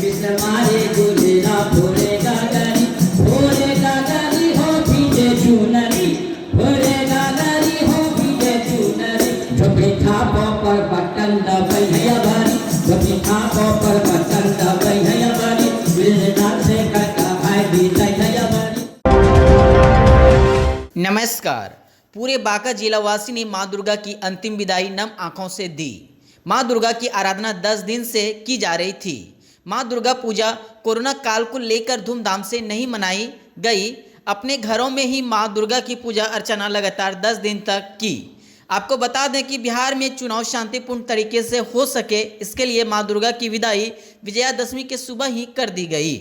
कृष्ण मारे गुलेला फोड़ेगा गाड़ी हो भीजे चुनरी फोड़ेगा गाड़ी हो भीजे चुनरी झोपड़ी छापों पर बटन दबाई है भारी झोपड़ी छापों पर बटन दबाई है भारी कृष्ण से कटा भाई बीता है भारी। नमस्कार। पूरे बांका जिलावासी ने मां दुर्गा की अंतिम विदाई नम आंखों से दी। मां दुर्गा की आराधना 10 दिन से की जा रही थी। मां दुर्गा पूजा कोरोना काल को लेकर धूमधाम से नहीं मनाई गई। अपने घरों में ही मां दुर्गा की पूजा अर्चना लगातार 10 दिन तक की। आपको बता दें कि बिहार में चुनाव शांतिपूर्ण तरीके से हो सके, इसके लिए मां दुर्गा की विदाई विजयादशमी के सुबह ही कर दी गई।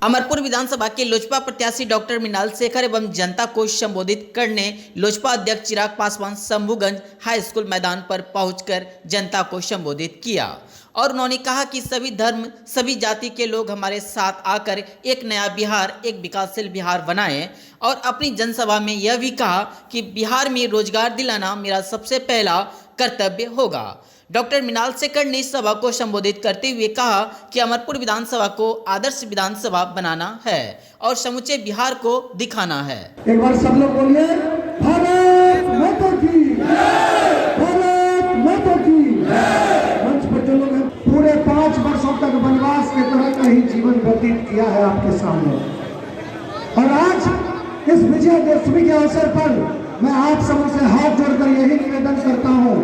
अमरपुर विधानसभा के लोजपा प्रत्याशी डॉक्टर मृणाल शेखर एवं जनता को संबोधित करने लोजपा अध्यक्ष चिराग पासवान शंभूगंज हाई स्कूल मैदान पर पहुंचकर जनता को संबोधित किया और उन्होंने कहा कि सभी धर्म सभी जाति के लोग हमारे साथ आकर एक नया बिहार, एक विकासशील बिहार बनाएं और अपनी जनसभा में यह भी कहा कि बिहार में रोजगार दिलाना मेरा सबसे पहला कर्तव्य होगा। डॉक्टर मृणाल शेखर ने सभा को संबोधित करते हुए कहा कि अमरपुर विधानसभा को आदर्श विधानसभा बनाना है और समूचे बिहार को दिखाना है। एक बार सब लोग बोलिए भारत माता की जय, भारत माता की जय। मंच पर जो लोग हैं पूरे 5 वर्षों तक वनवास के तरह का ही जीवन व्यतीत किया है आपके सामने, और आज इस विजयादशमी के अवसर पर मैं आप सबों से हाथ जोड़कर यही निवेदन करता हूं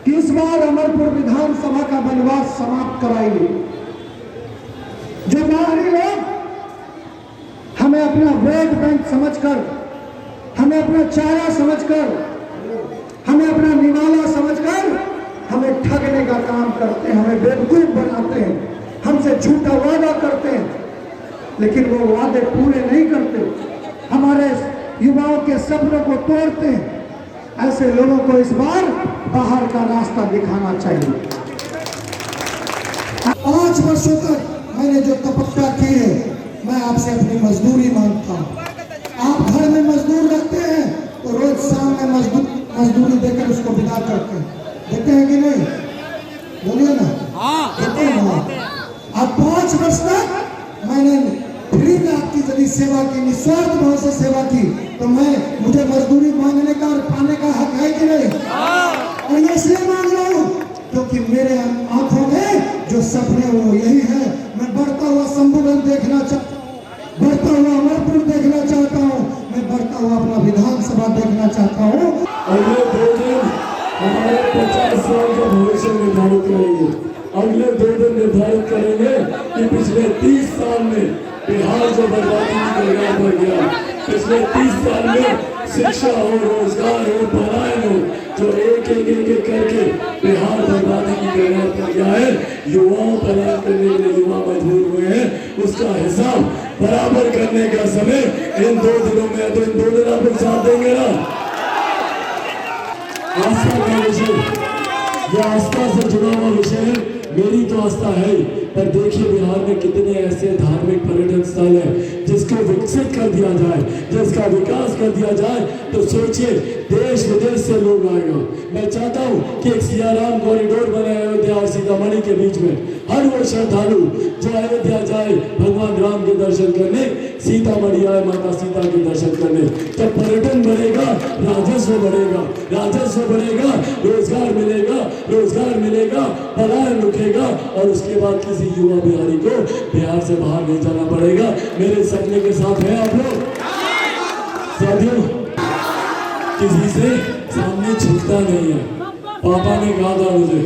कि इस बार अमरपुर विधानसभा का वनवास समाप्त कराइए। जो बाहरी लोग हमें अपना वोट बैंक समझकर, हमें अपना चारा समझकर, हमें अपना निवाला समझकर हमें ठगने का काम करते हैं, हमें बेवकूफ बनाते हैं, हमसे झूठा वादा करते हैं, लेकिन वो वादे पूरे नहीं करते, हमारे युवाओं के सपनों को तोड़ते हैं। ऐसे लोगों को इस बार बाहर का रास्ता दिखाना चाहिए। 5 वर्षों तक मैंने जो तपस्या की है, मैं आपसे अपनी मजदूरी मांगता हूँ। आप घर में मजदूर रखते हैं तो रोज शाम में मजदूरी देकर उसको विदा करते हैं, देते हैं कि नहीं? बोलिए ना, देते हैं ना। अब 5 वर्ष तक मैंने फ्री में आपकी यदि सेवा की, निस्वार्थ भाव से सेवा की, तो मुझे मजदूरी मांगने का और पाने का हक है कि नहीं? और ये इसलिए मांग रहा हूँ क्योंकि मेरे आंखों में जो सपने वो यही है। मैं बढ़ता हुआ शंभूगंज देखना चाहता हूँ, बढ़ता हुआ अमरपुर देखना चाहता हूँ, मैं बढ़ता हुआ अपना विधानसभा देखना चाहता हूँ। अगले 2 दिन हमारे 50 साल का भविष्य निर्धारित करेंगे। अगले 2 दिन निर्धारित करेंगे कि पिछले 30 साल में बिहार जो बर्बादी की कगार पर गया, पिछले 30 साल में शिक्षा हो, रोजगार हो, पलायन हो, जो एक करके बिहार बर्बादी की कगार पर गया है, युवाओं पलायन करने के लिए युवा मजबूर हुए हैं, उसका हिसाब बराबर करने का समय इन 2 दिनों में। तो इन 2 दिन आप लोग साथ देंगे ना? आस्था का विषय, यह आस्था से जुड़ा हुआ विषय है। मेरी तो आस्था है, पर देखिए बिहार में कितने ऐसे धार्मिक पर्यटन स्थल हैं जिसको विकसित कर दिया जाए, जिसका विकास कर दिया जाए, तो सोचिए देश विदेश से लोग आएगा। मैं चाहता हूँ कि एक सियाराम कॉरिडोर बने अयोध्या और सीतामढ़ी के बीच में। हर वो श्रद्धालु जो अयोध्या जाए भगवान राम के दर्शन करने, सीतामढ़ी आए माता सीता के दर्शन करने। जब पर्यटन बढ़ेगा, राजस्व बढ़ेगा, राजस्व बढ़ेगा, रोजगार मिलेगा, पलायन रुकेगा, और उसके बाद किसी युवा बिहारी को बिहार से बाहर नहीं जाना पड़ेगा। मेरे सपने के साथ हैं आप लोग साथियों? किसी से सामने झुकता नहीं है। पापा ने कहा था मुझे,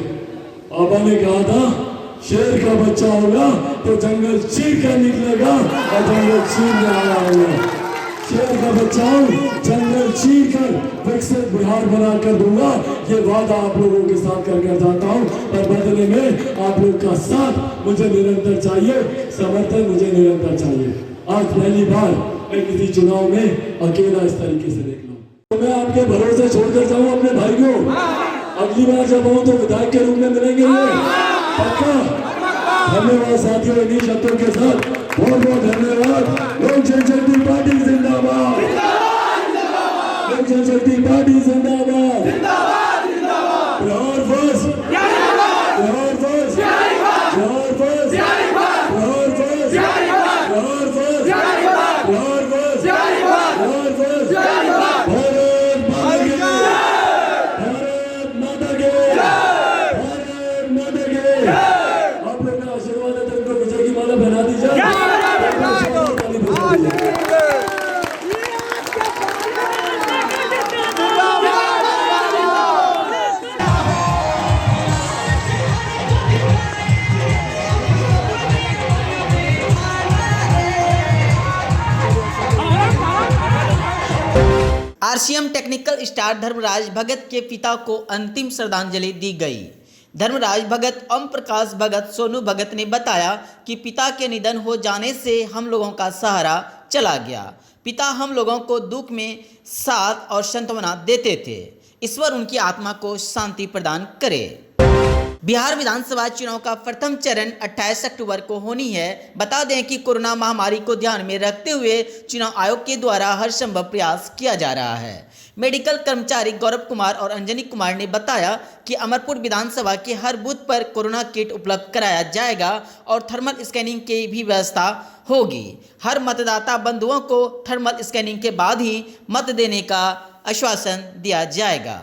पापा ने कहा था शेर का बच्चा होगा तो जंगल चीर कर निकलेगा और जंगल चीर आया होगा। शेर का बच्चा हूँ, जंगल चीर कर विकसित बिहार बना कर दूंगा, ये वादा आप लोगों के साथ कर जाता हूँ। पर बदले में आप लोग का साथ मुझे निरंतर चाहिए, समर्थन मुझे निरंतर चाहिए। आज पहली बार मैं किसी चुनाव में अकेला इस तरीके से देख लूँ, तो मैं आपके भरोसे छोड़कर जाऊँ अपने भाई को। अगली बार जब आऊँ तो विधायक के रूप में मिलेंगे, पक्का? धन्यवाद साथियों, इन्हीं शब्दों के साथ बहुत बहुत धन्यवाद। लोक जनशक्ति पार्टी जिंदाबाद, लोक जनशक्ति पार्टी जिंदाबाद, Bihar first, Bihar first, Bihar first. RCM technical star Dharmraj Bhagat के पिता को अंतिम श्रद्धांजलि दी गई। धर्मराज भगत ओम प्रकाश भगत सोनू भगत ने बताया कि पिता के निधन हो जाने से हम लोगों का सहारा चला गया। पिता हम लोगों को दुख में साथ और सांत्वना देते थे। ईश्वर उनकी आत्मा को शांति प्रदान करे। बिहार विधानसभा चुनाव का प्रथम चरण 28 अक्टूबर को होनी है। बता दें कि कोरोना महामारी को ध्यान में रखते हुए चुनाव आयोग के द्वारा हर संभव प्रयास किया जा रहा है। मेडिकल कर्मचारी गौरव कुमार और अंजनी कुमार ने बताया कि अमरपुर विधानसभा के हर बूथ पर कोरोना किट उपलब्ध कराया जाएगा और थर्मल स्कैनिंग की भी व्यवस्था होगी। हर मतदाता बंधुओं को थर्मल स्कैनिंग के बाद ही मत देने का आश्वासन दिया जाएगा।